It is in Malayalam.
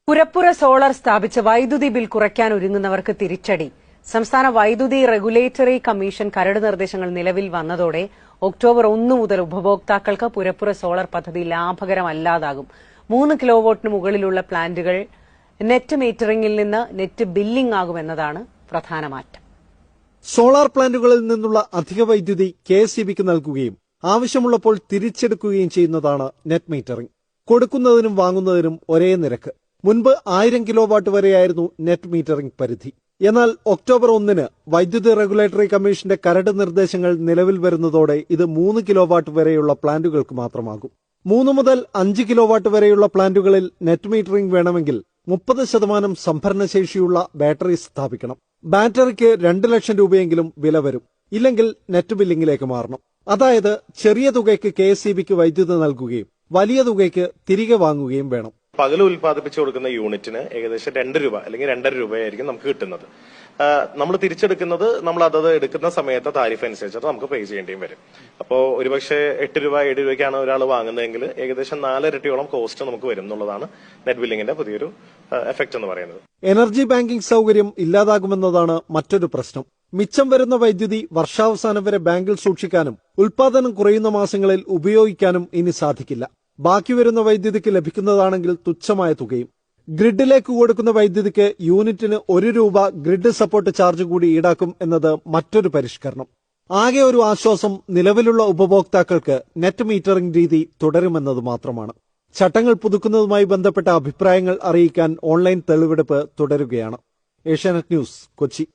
പുരപ്പുര സോളാർ സ്ഥാപിച്ച് വൈദ്യുതി ബിൽ കുറയ്ക്കാൻ ഒരുങ്ങുന്നവർക്ക് തിരിച്ചടി. സംസ്ഥാന വൈദ്യുതി റെഗുലേറ്ററി കമ്മീഷൻ കരട് നിർദ്ദേശങ്ങൾ നിലവിൽ വന്നതോടെ ഒക്ടോബർ 1 മുതൽ ഉപഭോക്താക്കൾക്ക് പുരപ്പുര സോളാർ പദ്ധതി ലാഭകരമല്ലാതാകും. 3 കിലോവാട്ടിന് മുകളിലുള്ള പ്ലാന്റുകൾ നെറ്റ് മീറ്ററിംഗിൽ നിന്ന് നെറ്റ് ബില്ലിംഗ് ആകുമെന്നതാണ് പ്രധാന മാറ്റം. സോളാർ പ്ലാന്റുകളിൽ നിന്നുള്ള അധിക വൈദ്യുതി കെഎസ്ഇബിക്ക് നൽകുകയും ആവശ്യമുള്ളപ്പോൾ തിരിച്ചെടുക്കുകയും ചെയ്യുന്നതാണ് നെറ്റ് മീറ്ററിംഗ്. കൊടുക്കുന്നതിനും വാങ്ങുന്നതിനും ഒരേ നിരക്ക്. മുൻപ് 1000 കിലോവാട്ട് വരെയായിരുന്നു നെറ്റ് മീറ്ററിംഗ് പരിധി. എന്നാൽ ഒക്ടോബർ 1-ന് വൈദ്യുതി റെഗുലേറ്ററി കമ്മീഷന്റെ കരട് നിർദ്ദേശങ്ങൾ നിലവിൽ വരുന്നതോടെ ഇത് 3 കിലോവാട്ട് വരെയുള്ള പ്ലാന്റുകൾക്ക് മാത്രമാകും. 3 മുതൽ 5 കിലോവാട്ട് വരെയുള്ള പ്ലാന്റുകളിൽ നെറ്റ് മീറ്ററിംഗ് വേണമെങ്കിൽ 30% സംഭരണശേഷിയുള്ള ബാറ്ററി സ്ഥാപിക്കണം. ബാറ്ററിക്ക് 2 ലക്ഷം രൂപയെങ്കിലും വില വരും. ഇല്ലെങ്കിൽ നെറ്റ് ബില്ലിംഗിലേക്ക് മാറണം. അതായത് ചെറിയ തുകയ്ക്ക് കെഎസ്ഇബിക്ക് വൈദ്യുതി നൽകുകയും വലിയ തുകയ്ക്ക് തിരികെ വാങ്ങുകയും വേണം. പകൽ ഉൽപ്പാദിപ്പിച്ചു കൊടുക്കുന്ന യൂണിറ്റിന് ഏകദേശം 2 രൂപ അല്ലെങ്കിൽ 2.5 രൂപയായിരിക്കും നമുക്ക് കിട്ടുന്നത്. നമ്മൾ തിരിച്ചെടുക്കുന്നത് നമ്മൾ അതത് എടുക്കുന്ന സമയത്ത് താരിഫ് അനുസരിച്ചിട്ട് നമുക്ക് പേ ചെയ്യേണ്ടിയും വരും. അപ്പോൾ ഒരുപക്ഷെ 8 രൂപ 7 രൂപയ്ക്കാണ് ഒരാൾ വാങ്ങുന്നതെങ്കിൽ ഏകദേശം 4 ഇരട്ടിയോളം കോസ്റ്റ് നമുക്ക് വരും എന്നുള്ളതാണ് നെറ്റ് ബില്ലിംഗിന്റെ പുതിയൊരു എഫക്ട് എന്ന് പറയുന്നത്. എനർജി ബാങ്കിംഗ് സൗകര്യം ഇല്ലാതാകുമെന്നതാണ് മറ്റൊരു പ്രശ്നം. മിച്ചം വരുന്ന വൈദ്യുതി വർഷാവസാനം വരെ ബാങ്കിൽ സൂക്ഷിക്കാനും ഉൽപാദനം കുറയുന്ന മാസങ്ങളിൽ ഉപയോഗിക്കാനും ഇനി സാധിക്കില്ല. ബാക്കി വരുന്ന വൈദ്യുതിക്ക് ലഭിക്കുന്നതാണെങ്കിൽ തുച്ഛമായ തുകയും. ഗ്രിഡിലേക്ക് കൊടുക്കുന്ന വൈദ്യുതിക്ക് യൂണിറ്റിന് 1 രൂപ ഗ്രിഡ് സപ്പോർട്ട് ചാർജ് കൂടി ഈടാക്കും എന്നത് മറ്റൊരു പരിഷ്കരണം. ആകെ ഒരു ആശ്വാസം നിലവിലുള്ള ഉപഭോക്താക്കൾക്ക് നെറ്റ് മീറ്ററിംഗ് രീതി തുടരുമെന്നത് മാത്രമാണ്. ചട്ടങ്ങൾ പുതുക്കുന്നതുമായി ബന്ധപ്പെട്ട അഭിപ്രായങ്ങൾ അറിയിക്കാൻ ഓൺലൈൻ തെളിവെടുപ്പ് തുടരുകയാണ്. ഏഷ്യാനെറ്റ് ന്യൂസ്, കൊച്ചി.